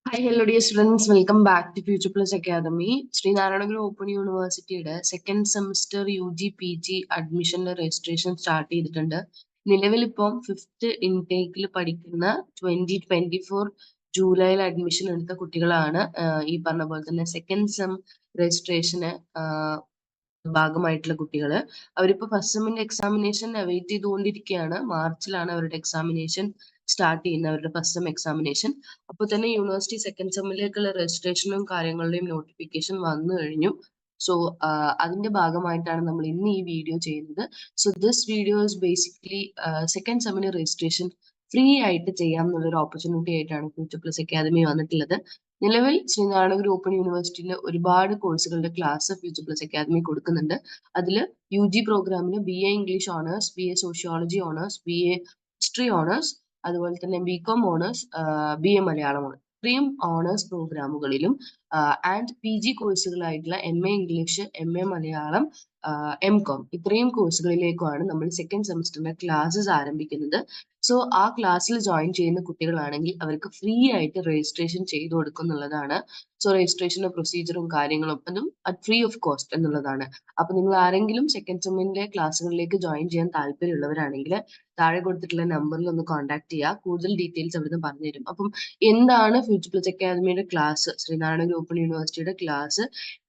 Hi hello dear students, welcome back to future plus academy. Sreenarayanaguru open യൂണിവേഴ്സിറ്റിയുടെ second semester UG PG അഡ്മിഷന്റെ registration start ചെയ്തിട്ടുണ്ട്. നിലവിൽ ഇപ്പം 5th ഇൻടേക്കിൽ പഠിക്കുന്ന 2024 ജൂലൈയിൽ അഡ്മിഷൻ എടുത്ത കുട്ടികളാണ് ഈ പറഞ്ഞ പോലെ തന്നെ സെക്കൻഡ് സെം രജിസ്ട്രേഷന് ഭാഗമായിട്ടുള്ള കുട്ടികൾ. അവരിപ്പോ ഫസ്റ്റ് സെമ്മിന്റെ എക്സാമിനേഷൻ അവൈറ്റ് ചെയ്തുകൊണ്ടിരിക്കുകയാണ്. മാർച്ചിലാണ് അവരുടെ എക്സാമിനേഷൻ സ്റ്റാർട്ട് ചെയ്യുന്നത്, അവരുടെ ഫസ്റ്റ് സെം എക്സാമിനേഷൻ. അപ്പോൾ തന്നെ യൂണിവേഴ്സിറ്റി സെക്കൻഡ് സെമ്മിലേക്കുള്ള രജിസ്ട്രേഷനും കാര്യങ്ങളുടെയും നോട്ടിഫിക്കേഷൻ വന്നു കഴിഞ്ഞു. സോ അതിന്റെ ഭാഗമായിട്ടാണ് നമ്മൾ ഇന്ന് ഈ വീഡിയോ ചെയ്യുന്നത്. So this video is basically second സെമ്മിന് രജിസ്ട്രേഷൻ ഫ്രീ ആയിട്ട് ചെയ്യാം എന്നുള്ളൊരു ഓപ്പർച്യൂണിറ്റി ആയിട്ടാണ് ഫ്യൂച്ചർ പ്ലസ് അക്കാദമി വന്നിട്ടുള്ളത്. നിലവിൽ ശ്രീനാരായണഗുരു ഓപ്പൺ യൂണിവേഴ്സിറ്റിയിൽ ഒരുപാട് കോഴ്സുകളുടെ ക്ലാസ് ഫ്യൂച്ചർ പ്ലസ് അക്കാദമി കൊടുക്കുന്നുണ്ട്. അതിൽ UG പ്രോഗ്രാമിന് BA English honours, BA sociology honours, BA history honours, അതുപോലെ തന്നെ BCom honours, BA Malayalam honours, ഇത്രയും ഓണേഴ്സ് പ്രോഗ്രാമുകളിലും ആൻഡ് PG കോഴ്സുകളായിട്ടുള്ള MA English, MA Malayalam, MCom ഇത്രയും കോഴ്സുകളിലേക്കുമാണ് നമ്മൾ സെക്കൻഡ് സെമസ്റ്ററിന്റെ ക്ലാസ്സസ് ആരംഭിക്കുന്നത്. സോ ആ ക്ലാസ്സിൽ ജോയിൻ ചെയ്യുന്ന കുട്ടികളാണെങ്കിൽ അവർക്ക് ഫ്രീ ആയിട്ട് രജിസ്ട്രേഷൻ ചെയ്തു കൊടുക്കും എന്നുള്ളതാണ്. സോ രജിസ്ട്രേഷന്റെ പ്രൊസീജിയറും കാര്യങ്ങളും അതും അറ്റ് ഫ്രീ ഓഫ് കോസ്റ്റ് എന്നുള്ളതാണ്. അപ്പൊ നിങ്ങൾ ആരെങ്കിലും സെക്കൻഡ് സെമ്മിന്റെ ക്ലാസ്സുകളിലേക്ക് ജോയിൻ ചെയ്യാൻ താല്പര്യമുള്ളവരാണെങ്കിൽ താഴെ കൊടുത്തിട്ടുള്ള നമ്പറിൽ ഒന്ന് കോൺടാക്ട് ചെയ്യുക. കൂടുതൽ ഡീറ്റെയിൽസ് അവിടുന്ന് പറഞ്ഞുതരും. അപ്പം എന്താണ് ഫ്യൂച്ചർ പ്ലസ് അക്കാദമിയുടെ ക്ലാസ്, ശ്രീനാരായണ ഓപ്പൺ യൂണിവേഴ്സിറ്റിയുടെ ക്ലാസ്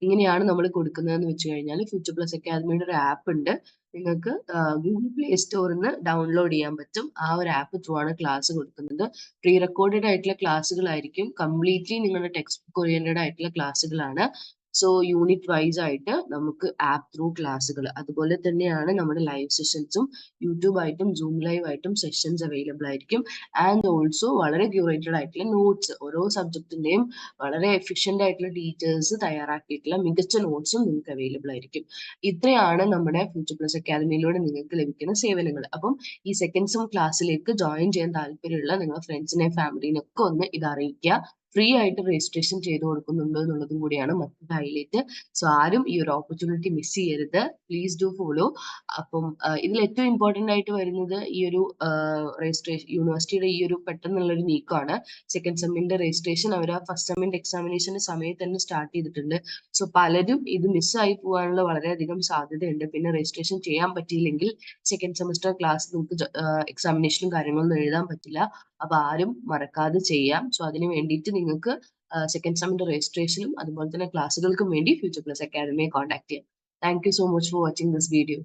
ഇങ്ങനെയാണ് നമ്മൾ കൊടുക്കുന്നതെന്ന് വെച്ച് കഴിഞ്ഞാൽ, ഫ്യൂച്ചർ പ്ലസ് അക്കാദമിയുടെ ഒരു ആപ്പ് ഉണ്ട്. നിങ്ങൾക്ക് ഗൂഗിൾ പ്ലേ സ്റ്റോറിൽ നിന്ന് ഡൗൺലോഡ് ചെയ്യാൻ പറ്റും. ആ ഒരു ആപ്പ് ത്രൂ ആണ് ക്ലാസ് കൊടുക്കുന്നത്. പ്രീ റെക്കോർഡഡ് ആയിട്ടുള്ള ക്ലാസ്സുകളായിരിക്കും. കംപ്ലീറ്റ്ലി നിങ്ങളുടെ ടെക്സ്റ്റ് ബുക്ക് ഓറിയന്റഡ് ആയിട്ടുള്ള ക്ലാസ്സുകളാണ്. സോ യൂണിറ്റ് വൈസ് ആയിട്ട് നമുക്ക് ആപ്പ് ത്രൂ ക്ലാസ്സുകൾ, അതുപോലെ തന്നെയാണ് നമ്മുടെ ലൈവ് സെഷൻസും യൂട്യൂബ് ആയിട്ടും സൂം ലൈവ് ആയിട്ടും സെഷൻസ് അവൈലബിൾ ആയിരിക്കും. ആൻഡ് ഓൾസോ വളരെ ക്യൂറേറ്റഡ് ആയിട്ടുള്ള നോട്ട്സ്, ഓരോ സബ്ജക്റ്റിന്റെയും വളരെ എഫിഷ്യന്റ് ആയിട്ടുള്ള ടീച്ചേഴ്സ് തയ്യാറാക്കിയിട്ടുള്ള മികച്ച നോട്ട്സും നിങ്ങൾക്ക് അവൈലബിൾ ആയിരിക്കും. ഇത്രയാണ് നമ്മുടെ ഫ്യൂച്ചർ പ്ലസ് അക്കാദമിയിലൂടെ നിങ്ങൾക്ക് ലഭിക്കുന്ന സേവനങ്ങൾ. അപ്പം ഈ സെക്കൻഡ് സെം ക്ലാസ്സിലേക്ക് ജോയിൻ ചെയ്യാൻ താല്പര്യമുള്ള നിങ്ങളുടെ ഫ്രണ്ട്സിനെ ഫാമിലിനെ ഒക്കെ ഒന്ന് ഇത് അറിയിക്കുക. ഫ്രീ ആയിട്ട് രജിസ്ട്രേഷൻ ചെയ്ത് കൊടുക്കുന്നുണ്ടോ എന്നുള്ളതും കൂടിയാണ് മറ്റൊരു ഹൈലൈറ്റ്. സോ ആരും ഈ ഒരു ഓപ്പർച്യൂണിറ്റി മിസ് ചെയ്യരുത്. Please do follow. അപ്പം ഇതിൽ ഏറ്റവും ഇമ്പോർട്ടന്റ് ആയിട്ട് വരുന്നത് ഈ ഒരു രജിസ്ട്രേഷൻ, യൂണിവേഴ്സിറ്റിയുടെ ഈ ഒരു പെട്ടെന്നുള്ളൊരു നീക്കമാണ്. സെക്കൻഡ് സെമ്മിന്റെ രജിസ്ട്രേഷൻ അവർ ആ ഫസ്റ്റ് സെമ്മിന്റെ എക്സാമിനേഷന്റെ സമയത്ത് തന്നെ സ്റ്റാർട്ട് ചെയ്തിട്ടുണ്ട്. സോ പലരും ഇത് മിസ്സായി പോകാനുള്ള വളരെയധികം സാധ്യതയുണ്ട്. പിന്നെ രജിസ്ട്രേഷൻ ചെയ്യാൻ പറ്റിയില്ലെങ്കിൽ സെക്കൻഡ് സെമസ്റ്റർ ക്ലാസ് നമുക്ക് എക്സാമിനേഷനും കാര്യങ്ങളൊന്നും എഴുതാൻ പറ്റില്ല. അപ്പൊ ആരും മറക്കാതെ ചെയ്യാം. സോ അതിന് വേണ്ടിയിട്ട് നിങ്ങൾക്ക് സെക്കൻഡ് സെമിന്റെ രജിസ്ട്രേഷനും അതുപോലെ തന്നെ ക്ലാസ്സുകൾക്കും വേണ്ടി ഫ്യൂച്ചർ പ്ലസ് അക്കാദമിയെ കോൺടാക്ട് ചെയ്യാം. Thank you so much for watching this video.